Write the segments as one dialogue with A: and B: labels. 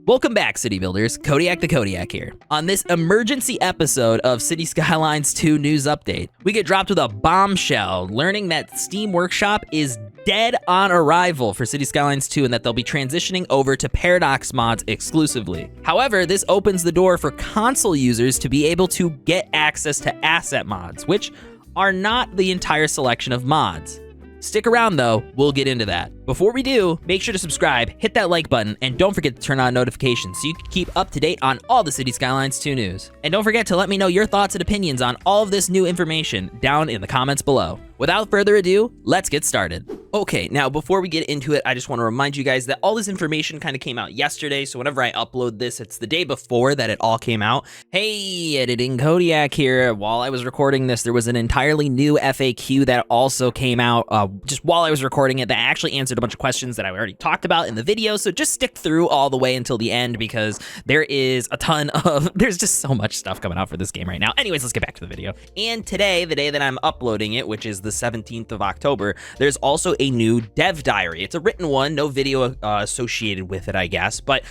A: Welcome back, City Builders. Kodiak the Kodiak here. On this emergency episode of Cities Skylines 2 News Update, we get dropped with a bombshell, learning that Steam Workshop is dead on arrival for Cities Skylines 2 and that they'll be transitioning over to Paradox mods exclusively. However, this opens the door for console users to be able to get access to asset mods, which are not the entire selection of mods. Stick around though, we'll get into that. Before we do, make sure to subscribe, hit that like button, and don't forget to turn on notifications so you can keep up to date on all the Cities Skylines 2 news. And don't forget to let me know your thoughts and opinions on all of this new information down in the comments below. Without further ado, let's get started. Okay, now before we get into it, I just want to remind you guys that all this information kind of came out yesterday, so whenever I upload this, it's the day before that it all came out. Hey, editing Kodiak here. While I was recording this, there was an entirely new FAQ that also came out just while I was recording it that actually answered a bunch of questions that I already talked about in the video, so just stick through all the way until the end because there is a ton of, there's just so much stuff coming out for this game right now. Anyways, let's get back to the video. And today, the day that I'm uploading it, which is the 17th of October, there's also a new dev diary. It's a written one, no video associated with it, I guess, but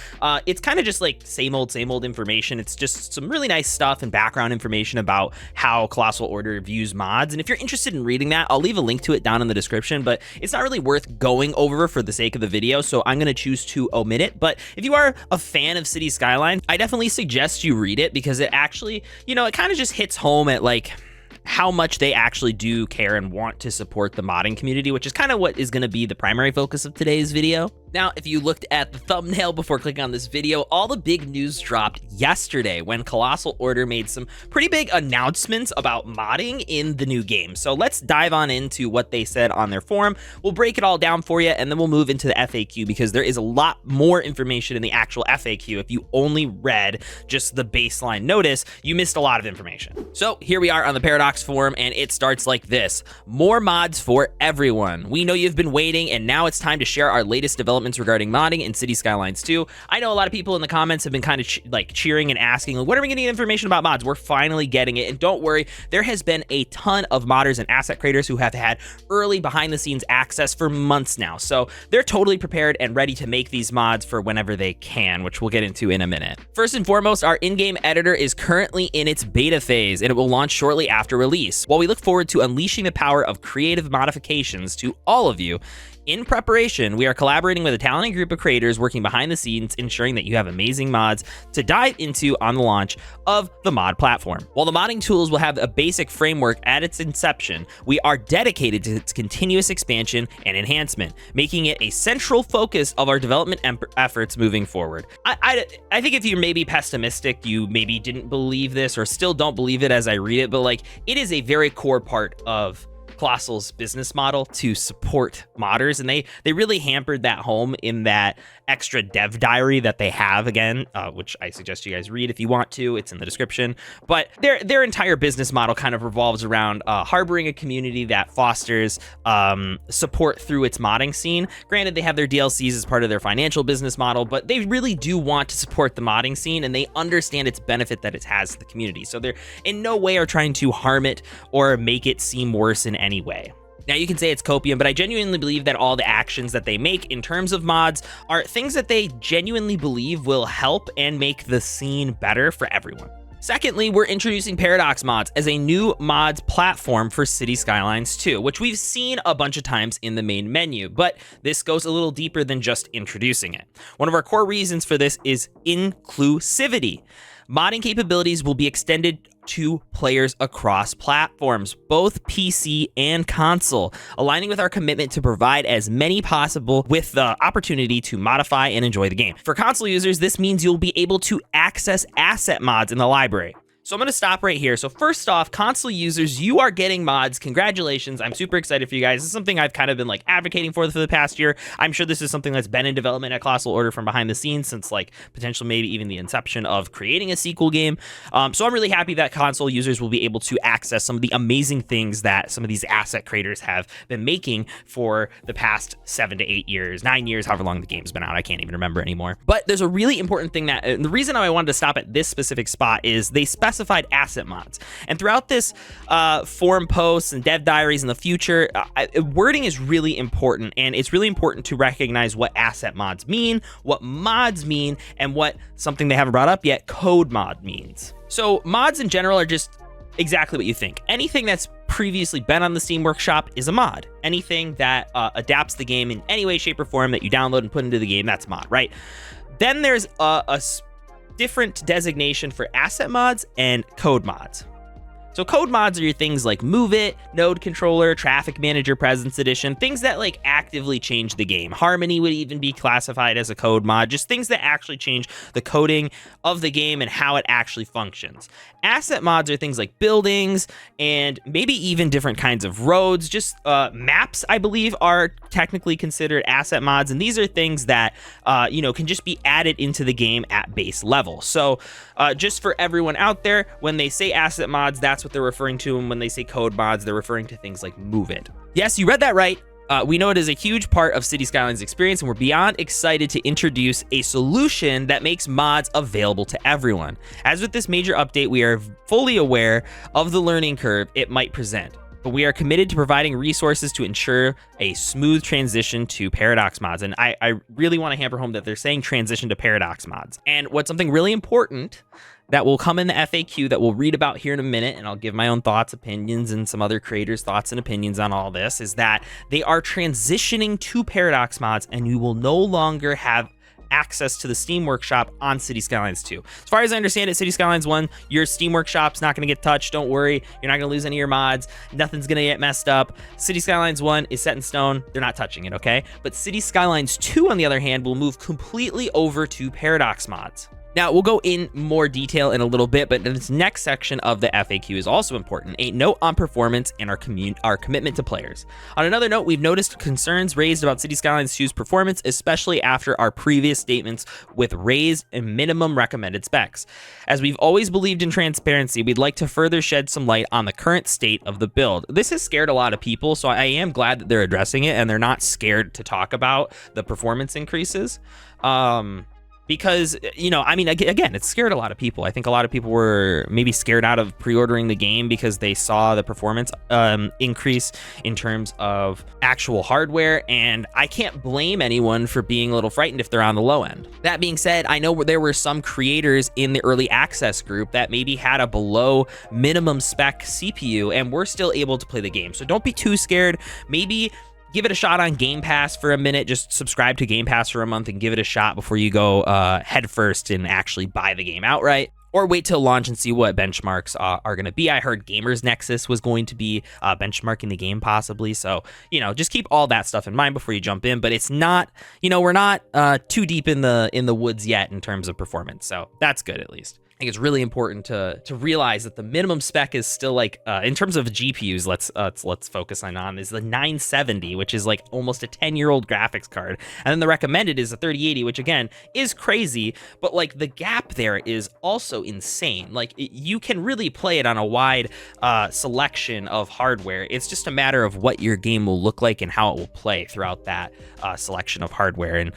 A: it's kind of just like same old information. It's just some really nice stuff and background information about how Colossal Order views mods. And if you're interested in reading that, I'll leave a link to it down in the description, but it's not really worth going over for the sake of the video, so I'm going to choose to omit it. But if you are a fan of Cities Skylines, I definitely suggest you read it because it actually, you know, it kind of just hits home at like how much they actually do care and want to support the modding community, which is kind of what is going to be the primary focus of today's video. Now, if you looked at the thumbnail before clicking on this video, all the big news dropped yesterday when Colossal Order made some pretty big announcements about modding in the new game. So let's dive on into what they said on their forum. We'll break it all down for you, and then we'll move into the FAQ because there is a lot more information in the actual FAQ. If you only read just the baseline notice, you missed a lot of information. So here we are on the Paradox forum, and it starts like this. More mods for everyone. We know you've been waiting, and now it's time to share our latest developments regarding modding in Cities Skylines 2. I know a lot of people in the comments have been kind of cheering and asking, like, when are we getting information about mods? We're finally getting it, and don't worry, there has been a ton of modders and asset creators who have had early behind-the-scenes access for months now, so they're totally prepared and ready to make these mods for whenever they can, which we'll get into in a minute. First and foremost, our in-game editor is currently in its beta phase, and it will launch shortly after release. While we look forward to unleashing the power of creative modifications to all of you, in preparation, we are collaborating with a talented group of creators working behind the scenes, ensuring that you have amazing mods to dive into on the launch of the mod platform. While the modding tools will have a basic framework at its inception, we are dedicated to its continuous expansion and enhancement, making it a central focus of our development efforts moving forward. I think if you're maybe pessimistic, you maybe didn't believe this or still don't believe it as I read it, but like it is a very core part of Colossal's business model to support modders, and they really hampered that home in that extra dev diary that they have, again, which I suggest you guys read if you want to. It's in the description. But their entire business model kind of revolves around harboring a community that fosters support through its modding scene. Granted, they have their DLCs as part of their financial business model, but they really do want to support the modding scene, and they understand its benefit that it has to the community. So they're in no way are trying to harm it or make it seem worse in any way. Now, you can say it's copium, but I genuinely believe that all the actions that they make in terms of mods are things that they genuinely believe will help and make the scene better for everyone. Secondly, we're introducing Paradox mods as a new mods platform for Cities Skylines 2, which we've seen a bunch of times in the main menu, but this goes a little deeper than just introducing it. One of our core reasons for this is inclusivity. Modding capabilities will be extended to players across platforms, both PC and console, aligning with our commitment to provide as many possible with the opportunity to modify and enjoy the game. For console users, this means you'll be able to access asset mods in the library. So I'm going to stop right here. So first off, console users, you are getting mods. Congratulations. I'm super excited for you guys. This is something I've kind of been like advocating for the past year. I'm sure this is something that's been in development at Colossal Order from behind the scenes since like potentially maybe even the inception of creating a sequel game. So I'm really happy that console users will be able to access some of the amazing things that some of these asset creators have been making for the past 7 to 8 years, 9 years, however long the game's been out. I can't even remember anymore. But there's a really important thing that, and the reason I wanted to stop at this specific spot is they specify classified asset mods. And throughout this forum posts and dev diaries in the future, wording is really important, and it's really important to recognize what asset mods mean, what mods mean, and what something they haven't brought up yet, code mod means. So mods in general are just exactly what you think. Anything that's previously been on the Steam Workshop is a mod. Anything that adapts the game in any way, shape, or form that you download and put into the game, that's mod, right? Then there's a different designation for asset mods and code mods. So code mods are your things like Move It, Node Controller, Traffic Manager Presence Edition, things that like actively change the game. Harmony would even be classified as a code mod, just things that actually change the coding of the game and how it actually functions. Asset mods are things like buildings and maybe even different kinds of roads. Just maps, I believe, are technically considered asset mods, and these are things that can just be added into the game at base level. So just for everyone out there, when they say asset mods, that's what they're referring to, and when they say code mods, they're referring to things like Move It. Yes, you read that right. We know it is a huge part of Cities Skylines experience, and we're beyond excited to introduce a solution that makes mods available to everyone. As with this major update, we are fully aware of the learning curve it might present, but we are committed to providing resources to ensure a smooth transition to Paradox mods. And I really want to hammer home that they're saying transition to Paradox mods. And what's something really important that will come in the FAQ that we'll read about here in a minute, and I'll give my own thoughts, opinions, and some other creators' thoughts and opinions on all this, is that they are transitioning to Paradox mods, and you will no longer have access to the Steam Workshop on Cities Skylines 2. As far as I understand it, Cities Skylines 1, your Steam Workshop's not going to get touched. Don't worry. You're not going to lose any of your mods. Nothing's going to get messed up. Cities Skylines 1 is set in stone. They're not touching it, okay? But Cities Skylines 2, on the other hand, will move completely over to Paradox mods. Now, we'll go in more detail in a little bit, but this next section of the FAQ is also important. A note on performance and our commitment to players. On another note, we've noticed concerns raised about Cities Skylines 2's performance, especially after our previous statements with raised and minimum recommended specs. As we've always believed in transparency, we'd like to further shed some light on the current state of the build. This has scared a lot of people, so I am glad that they're addressing it and they're not scared to talk about the performance increases. Because, again, it scared a lot of people. I think a lot of people were maybe scared out of pre-ordering the game because they saw the performance increase in terms of actual hardware, and I can't blame anyone for being a little frightened if they're on the low end. That being said, I know there were some creators in the early access group that maybe had a below minimum spec CPU and were still able to play the game. So don't be too scared. Maybe give it a shot on Game Pass for a minute. Just subscribe to Game Pass for a month and give it a shot before you go head first and actually buy the game outright. Or wait till launch and see what benchmarks are going to be. I heard Gamers Nexus was going to be benchmarking the game possibly. So, just keep all that stuff in mind before you jump in. But it's not, we're not too deep in the woods yet in terms of performance. So that's good at least. I think it's really important to realize that the minimum spec is still like, in terms of GPUs, let's focus on is the 970, which is like almost a 10-year-old graphics card. And then the recommended is a 3080, which again is crazy, but like the gap there is also insane. Like you can really play it on a wide selection of hardware. It's just a matter of what your game will look like and how it will play throughout that selection of hardware. And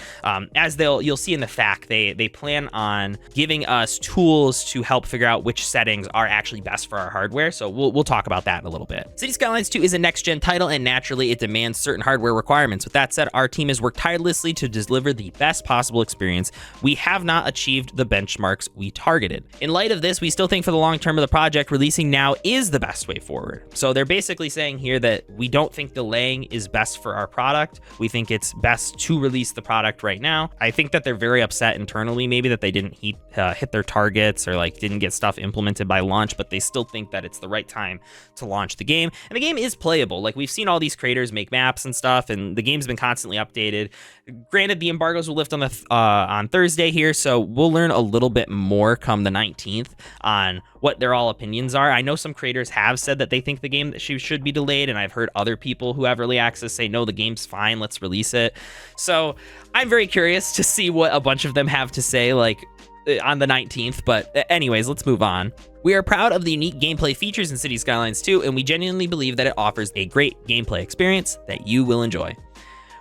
A: as you'll see in the FAQ, they plan on giving us tools to help figure out which settings are actually best for our hardware. So we'll talk about that in a little bit. Cities Skylines 2 is a next-gen title, and naturally it demands certain hardware requirements. With that said, our team has worked tirelessly to deliver the best possible experience. We have not achieved the benchmarks we targeted. In light of this, we still think for the long term of the project, releasing now is the best way forward. So they're basically saying here that we don't think delaying is best for our product. We think it's best to release the product right now. I think that they're very upset internally, maybe that they didn't hit their targets or like didn't get stuff implemented by launch, but they still think that it's the right time to launch the game. And the game is playable. Like we've seen all these creators make maps and stuff, and the game's been constantly updated. Granted, the embargoes will lift on Thursday here, so we'll learn a little bit more come the 19th on what their all opinions are. I know some creators have said that they think the game should be delayed, and I've heard other people who have early access say, no, the game's fine, let's release it. So I'm very curious to see what a bunch of them have to say, like, on the 19th, but anyways, let's move on. We are proud of the unique gameplay features in Cities Skylines 2, and we genuinely believe that it offers a great gameplay experience that you will enjoy.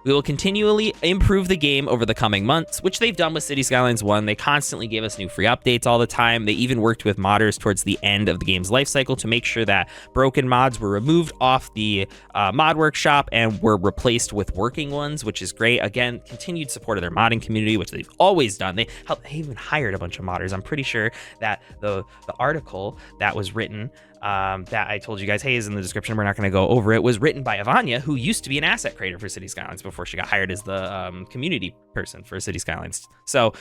A: We will continually improve the game over the coming months, which they've done with Cities Skylines 1. They constantly gave us new free updates all the time. They even worked with modders towards the end of the game's life cycle to make sure that broken mods were removed off the mod workshop and were replaced with working ones, which is great. Again, continued support of their modding community, which they've always done. They even hired a bunch of modders. I'm pretty sure that the article that was written that I told you guys, hey, is in the description. We're not going to go over it. Was written by Ivania, who used to be an asset creator for Cities Skylines before she got hired as the community person for Cities Skylines. So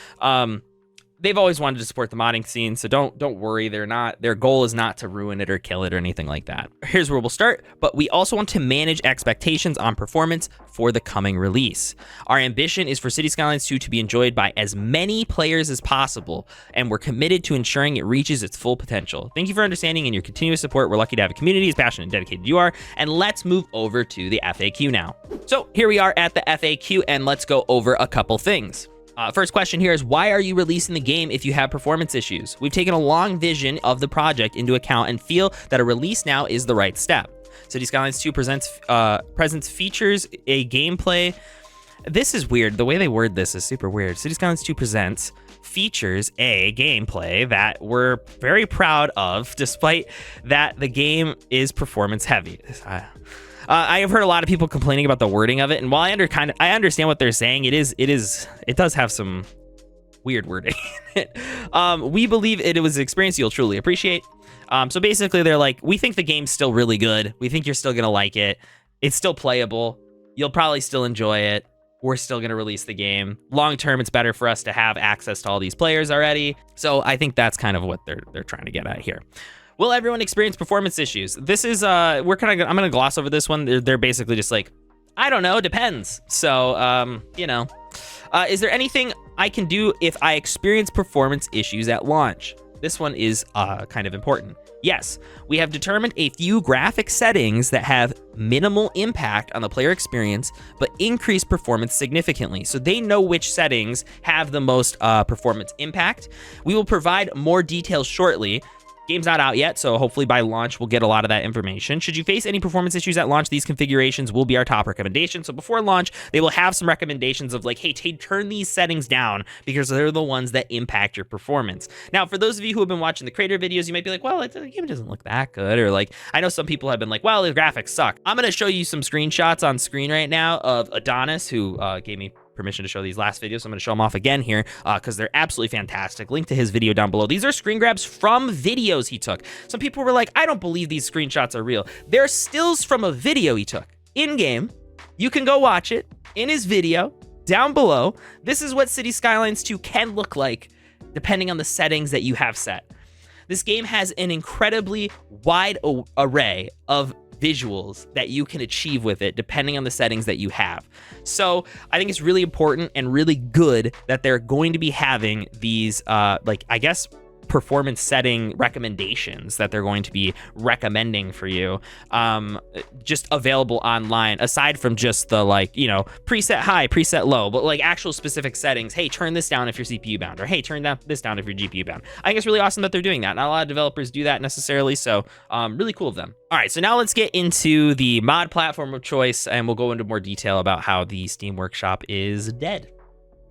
A: they've always wanted to support the modding scene, so don't worry. Their goal is not to ruin it or kill it or anything like that. Here's where we'll start, but we also want to manage expectations on performance for the coming release. Our ambition is for Cities Skylines 2 to be enjoyed by as many players as possible, and we're committed to ensuring it reaches its full potential. Thank you for understanding and your continuous support. We're lucky to have a community as passionate and dedicated you are, and let's move over to the FAQ now. So here we are at the FAQ, and let's go over a couple things. First question here is, why are you releasing the game if you have performance issues? We've taken a long vision of the project into account and feel that a release now is the right step. Cities Skylines 2 presents features a gameplay. This is weird. The way they word this is super weird. Cities Skylines 2 presents features a gameplay that we're very proud of, despite that the game is performance heavy. I have heard a lot of people complaining about the wording of it, and while I understand what they're saying, it does have some weird wording. We believe it was an experience you'll truly appreciate. So basically, they're like, we think the game's still really good. We think you're still gonna like it. It's still playable. You'll probably still enjoy it. We're still gonna release the game. Long term, it's better for us to have access to all these players already. So I think that's kind of what they're trying to get at here. Will everyone experience performance issues? This is, I'm gonna gloss over this one. They're basically just like, I don't know, depends. So, is there anything I can do if I experience performance issues at launch? This one is kind of important. Yes, we have determined a few graphic settings that have minimal impact on the player experience, but increase performance significantly. So they know which settings have the most performance impact. We will provide more details shortly. Game's not out yet, so hopefully by launch we'll get a lot of that information. Should you face any performance issues at launch, these configurations will be our top recommendation. So before launch, they will have some recommendations of like, hey, turn these settings down because they're the ones that impact your performance. Now, for those of you who have been watching the creator videos, you might be like, well, the game doesn't look that good. Or like, I know some people have been like, well, the graphics suck. I'm going to show you some screenshots on screen right now of Adonis, who gave me permission to show these last videos. So I'm going to show them off again here because they're absolutely fantastic. Link to his video down below. These are screen grabs from videos he took. Some people were like, I don't believe these screenshots are real. They're stills from a video he took in game. You can go watch it in his video down below. This is what Cities Skylines 2 can look like depending on the settings that you have set. This game has an incredibly wide array of visuals that you can achieve with it depending on the settings that you have. So I think it's really important and really good that they're going to be having these performance setting recommendations that they're going to be recommending for you just available online, aside from just the preset high, preset low, but like actual specific settings. Hey, turn this down if you're CPU bound, or hey, turn this down if you're GPU bound. I think it's really awesome that they're doing that. Not a lot of developers do that necessarily, so really cool of them. All right, so now let's get into the mod platform of choice, and we'll go into more detail about how the Steam Workshop is dead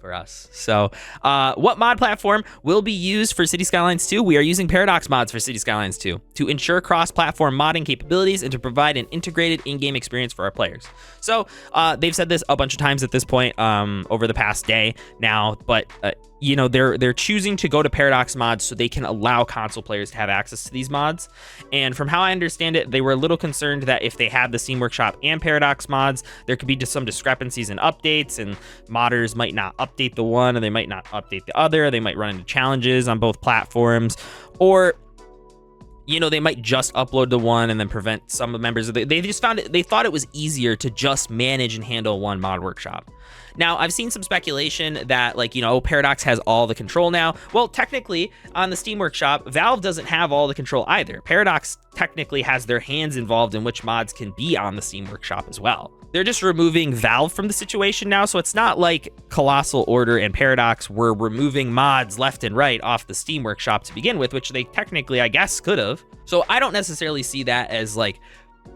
A: for us. So what mod platform will be used for Cities Skylines 2? We are using Paradox mods for Cities Skylines 2 to ensure cross-platform modding capabilities and to provide an integrated in-game experience for our players. So they've said this a bunch of times at this point over the past day now, but they're choosing to go to Paradox mods so they can allow console players to have access to these mods. And from how I understand it, they were a little concerned that if they had the Steam Workshop and Paradox mods, there could be just some discrepancies in updates, and modders might not update the one, or they might not update the other. They might run into challenges on both platforms, or they might just upload the one and then prevent some of the members of they just found it. They thought it was easier to just manage and handle one mod workshop. Now, I've seen some speculation that Paradox has all the control now. Well, technically on the Steam Workshop, Valve doesn't have all the control either. Paradox technically has their hands involved in which mods can be on the Steam Workshop as well. They're just removing Valve from the situation now, so it's not like Colossal Order and Paradox were removing mods left and right off the Steam Workshop to begin with, which they technically, I guess, could have. So I don't necessarily see that as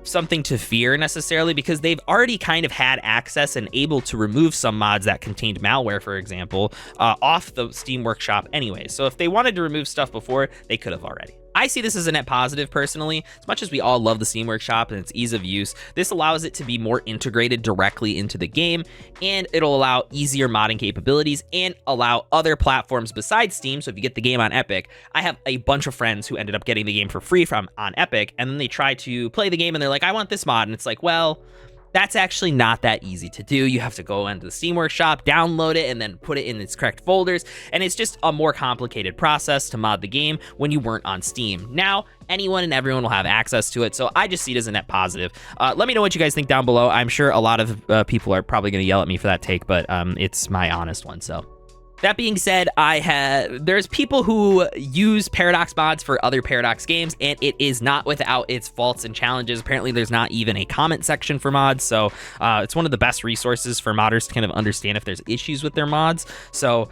A: something to fear necessarily, because they've already kind of had access and able to remove some mods that contained malware, for example, off the Steam Workshop anyway. So if they wanted to remove stuff before, they could have already. I see this as a net positive personally. As much as we all love the Steam Workshop and its ease of use, this allows it to be more integrated directly into the game, and it'll allow easier modding capabilities and allow other platforms besides Steam. So if you get the game on Epic, I have a bunch of friends who ended up getting the game for free on Epic, and then they try to play the game and they're like, I want this mod, and it's like, well, that's actually not that easy to do. You have to go into the Steam Workshop, download it, and then put it in its correct folders. And it's just a more complicated process to mod the game when you weren't on Steam. Now, anyone and everyone will have access to it. So I just see it as a net positive. Let me know what you guys think down below. I'm sure a lot of people are probably going to yell at me for that take, but it's my honest one. So that being said, there's people who use Paradox mods for other Paradox games, and it is not without its faults and challenges. Apparently, there's not even a comment section for mods, so it's one of the best resources for modders to kind of understand if there's issues with their mods. So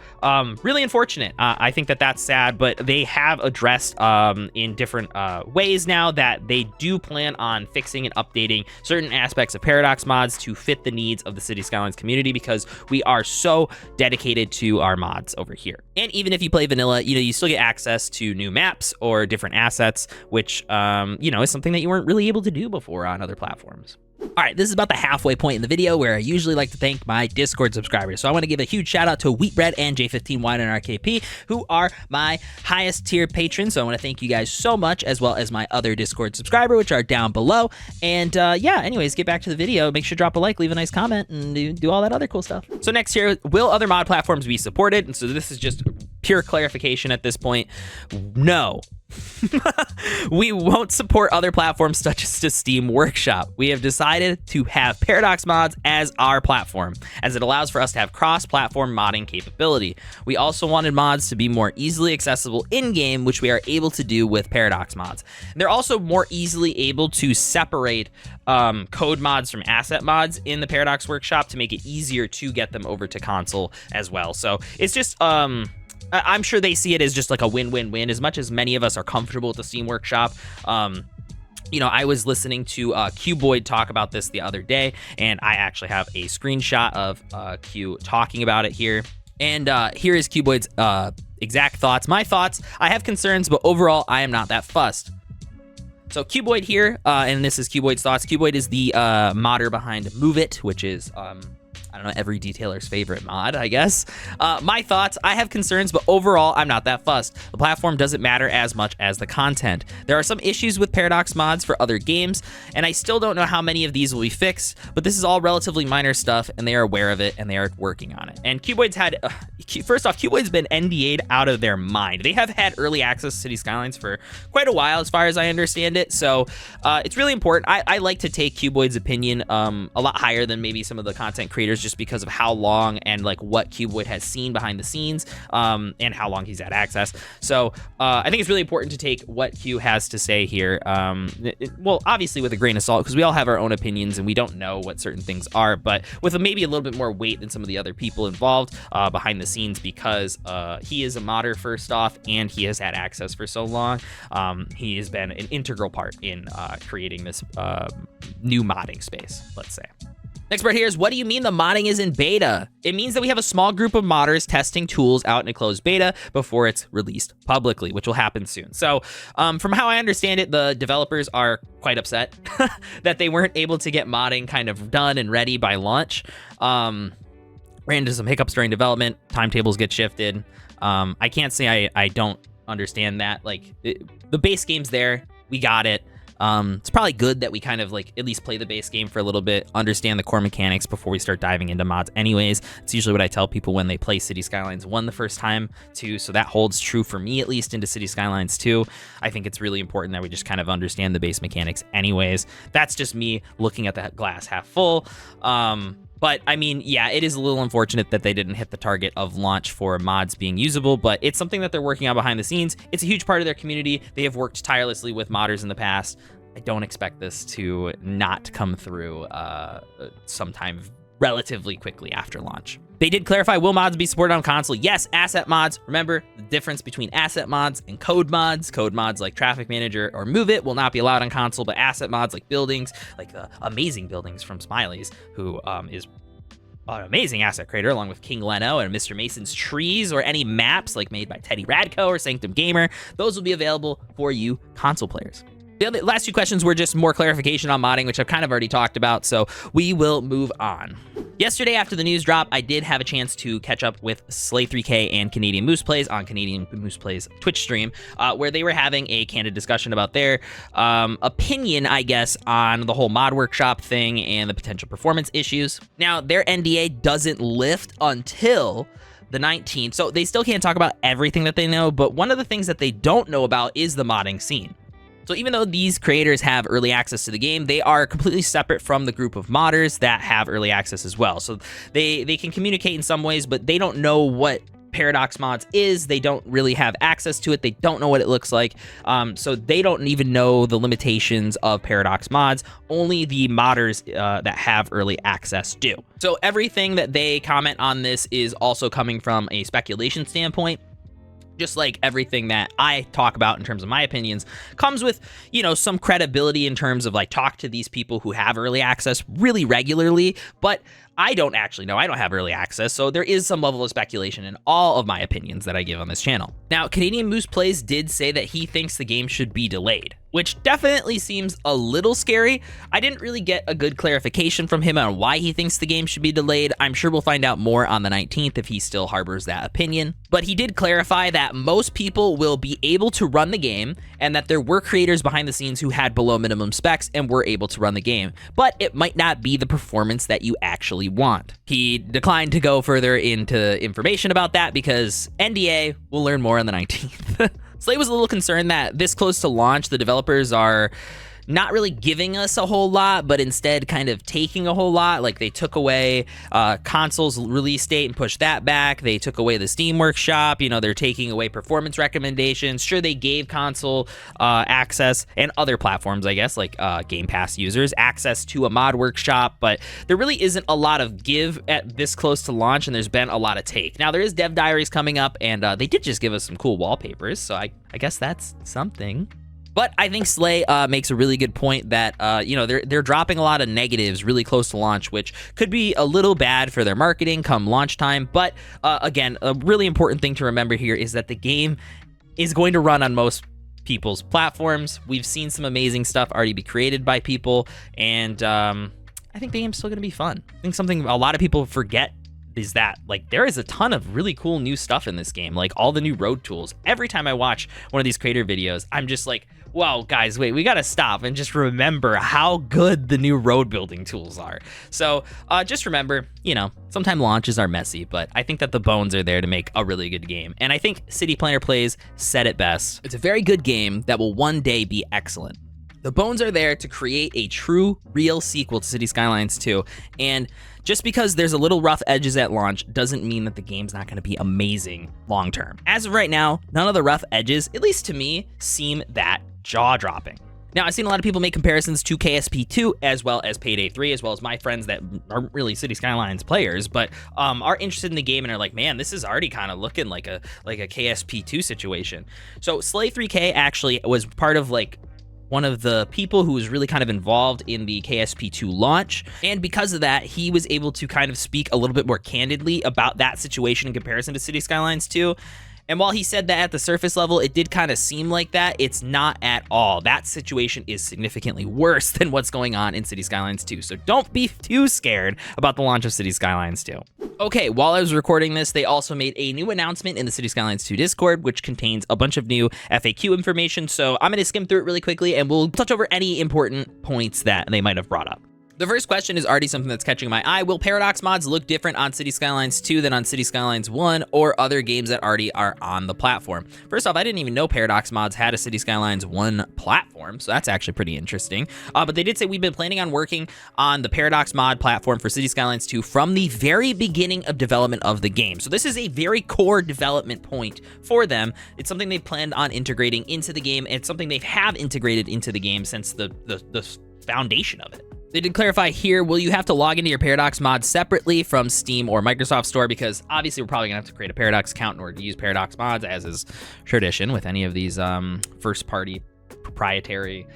A: really unfortunate. I think that that's sad, but they have addressed in different ways now that they do plan on fixing and updating certain aspects of Paradox mods to fit the needs of the Cities Skylines community, because we are so dedicated to our mods over here. And even if you play vanilla, you still get access to new maps or different assets, which is something that you weren't really able to do before on other platforms. All right, this is about the halfway point in the video where I usually like to thank my Discord subscribers. So I want to give a huge shout out to Wheatbread and J15Wine and RKP, who are my highest tier patrons. So I want to thank you guys so much, as well as my other Discord subscriber, which are down below. And yeah, anyways, get back to the video. Make sure to drop a like, leave a nice comment, and do all that other cool stuff. So next here, will other mod platforms be supported? And so this is just pure clarification at this point. No. We won't support other platforms such as the Steam Workshop. We have decided to have Paradox mods as our platform, as it allows for us to have cross-platform modding capability. We also wanted mods to be more easily accessible in-game, which we are able to do with Paradox mods. They're also more easily able to separate code mods from asset mods in the Paradox Workshop to make it easier to get them over to console as well. So it's just I'm sure they see it as just like a win-win-win. As much as many of us are comfortable with the Steam Workshop, I was listening to Quboid talk about this the other day, and I actually have a screenshot of Q talking about it here. And here is Quboid's exact thoughts. My thoughts: I have concerns, but overall, I am not that fussed. So Quboid here, and this is Quboid's thoughts. Quboid is the modder behind Move It, which is I don't know, every detailer's favorite mod, I guess. My thoughts: I have concerns, but overall, I'm not that fussed. The platform doesn't matter as much as the content. There are some issues with Paradox mods for other games, and I still don't know how many of these will be fixed, but this is all relatively minor stuff, and they are aware of it, and they are working on it. And Quboid's had, first off, Quboid's been NDA'd out of their mind. They have had early access to Cities Skylines for quite a while, as far as I understand it, so it's really important. I like to take Quboid's opinion a lot higher than maybe some of the content creators, just because of how long and like what Quboid has seen behind the scenes, and how long he's had access. So I think it's really important to take what Q has to say here, well, obviously with a grain of salt, because we all have our own opinions and we don't know what certain things are, but with maybe a little bit more weight than some of the other people involved behind the scenes, because he is a modder first off, and he has had access for so long. He has been an integral part in creating this new modding space, let's say. Next part here is, what do you mean the modding is in beta? It means that we have a small group of modders testing tools out in a closed beta before it's released publicly, which will happen soon. So from how I understand it, the developers are quite upset that they weren't able to get modding kind of done and ready by launch. Ran into some hiccups during development, timetables get shifted. I can't say I don't understand that. Like, the base game's there, we got it. It's probably good that we kind of like at least play the base game for a little bit, understand the core mechanics before we start diving into mods anyways. It's usually what I tell people when they play Cities Skylines 1 the first time too, so that holds true for me, at least into Cities Skylines 2. I think it's really important that we just kind of understand the base mechanics anyways. That's just me looking at the glass half full. But I mean, yeah, it is a little unfortunate that they didn't hit the target of launch for mods being usable, but it's something that they're working on behind the scenes. It's a huge part of their community. They have worked tirelessly with modders in the past. I don't expect this to not come through sometime relatively quickly after launch. They did clarify, will mods be supported on console? Yes, asset mods. Remember the difference between asset mods and code mods. Code mods like Traffic Manager or Move It will not be allowed on console, but asset mods like buildings, like the amazing buildings from Smiley's, who is an amazing asset creator, along with King Leno and Mr. Mason's Trees, or any maps like made by Teddy Radko or Sanctum Gamer. Those will be available for you console players. The last two questions were just more clarification on modding, which I've kind of already talked about, so we will move on. Yesterday, after the news drop, I did have a chance to catch up with Slay3k and Canadian Moose Plays on Canadian Moose Plays Twitch stream, where they were having a candid discussion about their opinion, I guess, on the whole mod workshop thing and the potential performance issues. Now, their NDA doesn't lift until the 19th, so they still can't talk about everything that they know, but one of the things that they don't know about is the modding scene. So even though these creators have early access to the game, they are completely separate from the group of modders that have early access as well. So they can communicate in some ways, but they don't know what Paradox Mods is. They don't really have access to it. They don't know what it looks like. So they don't even know the limitations of Paradox Mods. Only the modders that have early access do. So everything that they comment on this is also coming from a speculation standpoint. Just like everything that I talk about in terms of my opinions comes with, you know, some credibility in terms of like talk to these people who have early access really regularly, but I don't actually know. I don't have early access, so there is some level of speculation in all of my opinions that I give on this channel. Now, Canadian Moose Plays did say that he thinks the game should be delayed, which definitely seems a little scary. I didn't really get a good clarification from him on why he thinks the game should be delayed. I'm sure we'll find out more on the 19th if he still harbors that opinion. But he did clarify that most people will be able to run the game and that there were creators behind the scenes who had below minimum specs and were able to run the game, but it might not be the performance that you actually want. He declined to go further into information about that because NDA, we'll learn more on the 19th. Slay was a little concerned that this close to launch, the developers are not really giving us a whole lot, but instead kind of taking a whole lot. Like they took away console's release date and pushed that back. They took away the Steam Workshop. You know, they're taking away performance recommendations. Sure, they gave console access and other platforms, I guess, like Game Pass users access to a mod workshop, but there really isn't a lot of give at this close to launch, and there's been a lot of take. Now, there is Dev Diaries coming up, and they did just give us some cool wallpapers, so I guess that's something. But I think Slay makes a really good point that, you know, they're dropping a lot of negatives really close to launch, which could be a little bad for their marketing come launch time. But again, a really important thing to remember here is that the game is going to run on most people's platforms. We've seen some amazing stuff already be created by people, and I think the game's still going to be fun. I think something a lot of people forget is that, like, there is a ton of really cool new stuff in this game, like all the new road tools. Every time I watch one of these creator videos, I'm just like, wow, guys, wait, we gotta stop and just remember how good the new road building tools are. So just remember, you know, sometimes launches are messy, but I think that the bones are there to make a really good game. And I think City Planner Plays said it best. It's a very good game that will one day be excellent. The bones are there to create a true, real sequel to Cities Skylines 2, and just because there's a little rough edges at launch doesn't mean that the game's not going to be amazing long term. As of right now, none of the rough edges, at least to me, seem that jaw-dropping. Now, I've seen a lot of people make comparisons to KSP2 as well as Payday 3, as well as my friends that aren't really City Skylines players, but are interested in the game and are like, man, this is already kind of looking like a KSP2 situation. So Slay3k actually was part of like one of the people who was really kind of involved in the KSP2 launch. And because of that, he was able to kind of speak a little bit more candidly about that situation in comparison to Cities Skylines 2. And while he said that at the surface level, it did kind of seem like that, it's not at all. That situation is significantly worse than what's going on in Cities Skylines 2. So don't be too scared about the launch of Cities Skylines 2. Okay, while I was recording this, they also made a new announcement in the Cities Skylines 2 Discord, which contains a bunch of new FAQ information. So I'm going to skim through it really quickly, and we'll touch over any important points that they might have brought up. The first question is already something that's catching my eye. Will Paradox mods look different on Cities Skylines 2 than on Cities Skylines 1 or other games that already are on the platform? First off, I didn't even know Paradox mods had a Cities Skylines 1 platform, so that's actually pretty interesting. But they did say we've been planning on working on the Paradox mod platform for Cities Skylines 2 from the very beginning of development of the game. So this is a very core development point for them. It's something they've planned on integrating into the game, and it's something they have integrated into the game since the foundation of it. They did clarify here, will you have to log into your Paradox mod separately from Steam or Microsoft Store? Because obviously we're probably gonna have to create a Paradox account in order to use Paradox mods, as is tradition with any of these first-party proprietary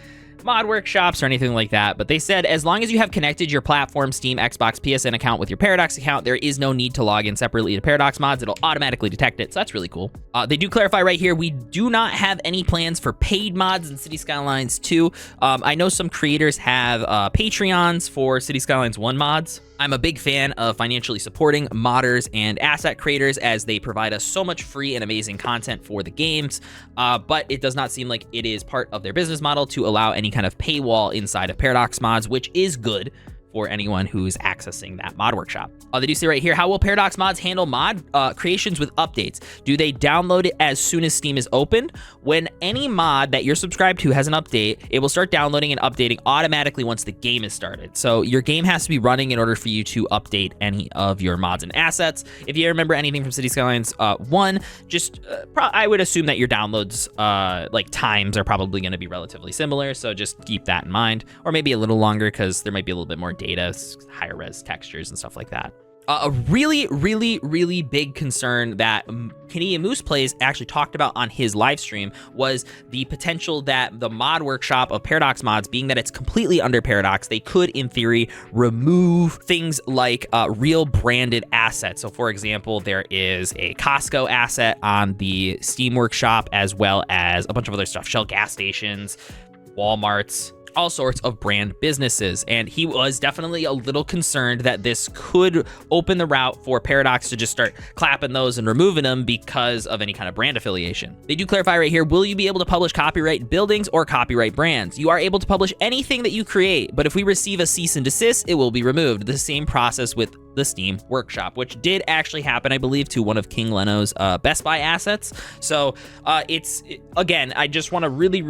A: mod workshops or anything like that. But they said as long as you have connected your platform, Steam, Xbox, PSN account with your Paradox account, there is no need to log in separately to Paradox mods. It'll automatically detect it, so that's really cool. They do clarify right here, we do not have any plans for paid mods in Cities Skylines 2. I know some creators have Patreons for Cities Skylines 1 mods. I'm a big fan of financially supporting modders and asset creators as they provide us so much free and amazing content for the games, but it does not seem like it is part of their business model to allow any kind of paywall inside of Paradox mods, which is good for anyone who's accessing that mod workshop. They do say right here, how will Paradox mods handle mod creations with updates? Do they download it as soon as Steam is opened? When any mod that you're subscribed to has an update, it will start downloading and updating automatically once the game is started. So your game has to be running in order for you to update any of your mods and assets. If you remember anything from Cities Skylines 1, just I would assume that your downloads like times are probably going to be relatively similar. So just keep that in mind, or maybe a little longer because there might be a little bit more data, higher res textures and stuff like that. A really big concern that Canadian Moose Plays actually talked about on his live stream was the potential that the mod workshop of Paradox mods, being that it's completely under Paradox, they could in theory remove things like real branded assets. So for example, there is a Costco asset on the Steam workshop, as well as a bunch of other stuff, Shell gas stations, Walmarts, all sorts of brand businesses. And he was definitely a little concerned that this could open the route for Paradox to just start clapping those and removing them because of any kind of brand affiliation. They do clarify right here, will you be able to publish copyright buildings or copyright brands? You are able to publish anything that you create, but if we receive a cease and desist, it will be removed. The same process with the Steam workshop, which did actually happen, I believe, to one of King Leno's Best Buy assets. So again, I just want to really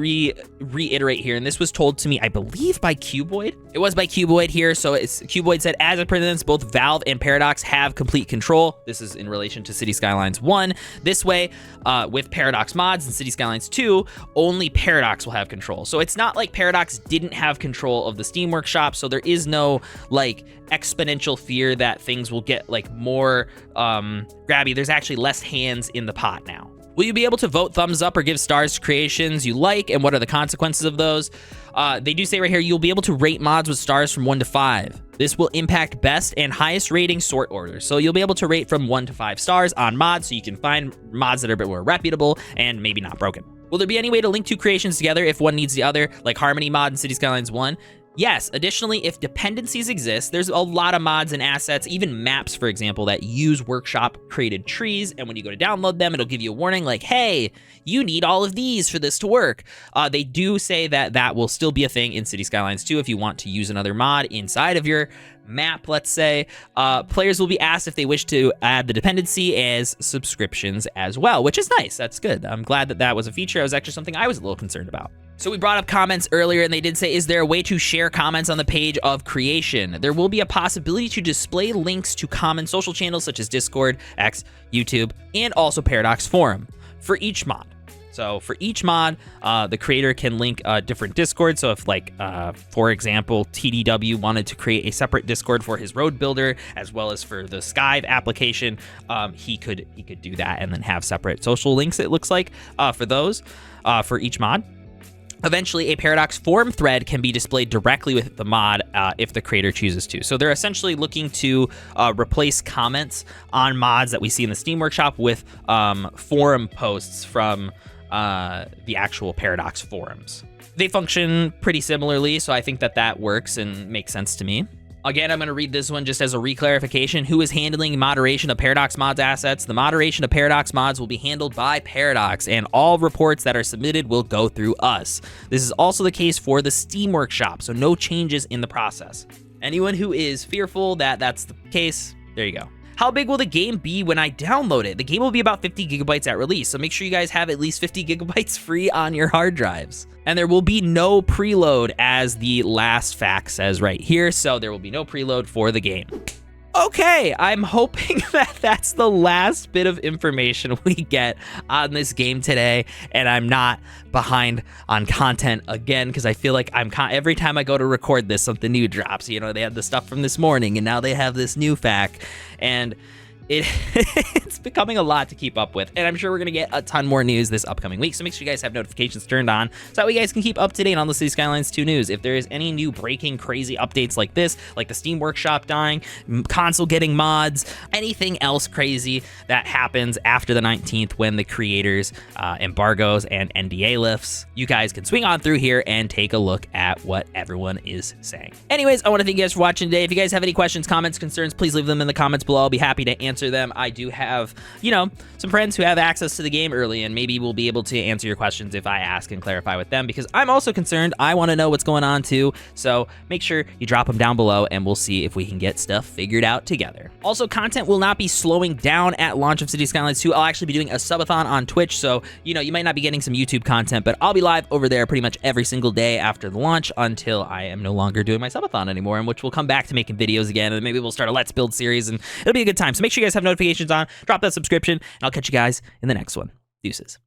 A: reiterate here, and this was told to me, I believe, by Quboid. It was by Quboid here. So Quboid said, as it presents, both Valve and Paradox have complete control. This is in relation to Cities Skylines 1. This way, with Paradox mods and Cities Skylines 2, only Paradox will have control. So it's not like Paradox didn't have control of the Steam workshop. So there is no like exponential fear that things will get like more grabby. There's actually less hands in the pot now. Will you be able to vote thumbs up or give stars to creations you like, and what are the consequences of those? They do say right here, you'll be able to rate mods with stars from 1 to 5. This will impact best and highest rating sort order. So you'll be able to rate from 1 to 5 stars on mods, so you can find mods that are a bit more reputable and maybe not broken. Will there be any way to link two creations together if one needs the other, like Harmony mod in Cities Skylines 1? Yes, additionally, if dependencies exist, there's a lot of mods and assets, even maps, for example, that use workshop-created trees, and when you go to download them, it'll give you a warning like, hey, you need all of these for this to work. They do say that that will still be a thing in Cities Skylines 2 if you want to use another mod inside of your map, let's say. Players will be asked if they wish to add the dependency as subscriptions as well, which is nice. That's good. I'm glad that that was a feature. It was actually something I was a little concerned about. So we brought up comments earlier, and they did say, is there a way to share comments on the page of creation? There will be a possibility to display links to common social channels such as Discord, X, YouTube, and also Paradox Forum for each mod. So for each mod, the creator can link different Discord. So if like, for example, TDW wanted to create a separate Discord for his road builder, as well as for the Skype application, he could do that and then have separate social links, it looks like, for those, for each mod. Eventually, a Paradox Forum thread can be displayed directly with the mod if the creator chooses to. So they're essentially looking to replace comments on mods that we see in the Steam Workshop with forum posts from the actual Paradox forums. They function pretty similarly, so I think that that works and makes sense to me. Again, I'm going to read this one just as a reclarification. Who is handling moderation of Paradox mods assets? The moderation of Paradox mods will be handled by Paradox, and all reports that are submitted will go through us. This is also the case for the Steam Workshop, so no changes in the process. Anyone who is fearful that that's the case, there you go. How big will the game be when I download it? The game will be about 50 gigabytes at release, so make sure you guys have at least 50 gigabytes free on your hard drives. And there will be no preload, as the last fact says right here, so there will be no preload for the game. Okay, I'm hoping that that's the last bit of information we get on this game today, and I'm not behind on content again, because I feel like every time I go to record this, something new drops. You know, they had the stuff from this morning, and now they have this new fact, and it's becoming a lot to keep up with, and I'm sure we're gonna get a ton more news this upcoming week, so make sure you guys have notifications turned on so that way you guys can keep up to date on the Cities Skylines 2 news. If there is any new breaking crazy updates like this, like the Steam Workshop dying, console getting mods, anything else crazy that happens after the 19th when the creators embargoes and NDA lifts, you guys can swing on through here and take a look at what everyone is saying. Anyways, I want to thank you guys for watching today. If you guys have any questions, comments, concerns, please leave them in the comments below. I'll be happy to answer them. I do have, you know, some friends who have access to the game early, and maybe we'll be able to answer your questions if I ask and clarify with them, because I'm also concerned. I want to know what's going on too, so make sure you drop them down below and we'll see if we can get stuff figured out together. Also, content will not be slowing down at launch of Cities Skylines 2. I'll actually be doing a subathon on Twitch, so you know, you might not be getting some YouTube content, but I'll be live over there pretty much every single day after the launch until I am no longer doing my subathon anymore, in which we'll come back to making videos again, and maybe we'll start a Let's Build series, and it'll be a good time. So make sure you guys have notifications on, drop that subscription, and I'll catch you guys in the next one. Deuces.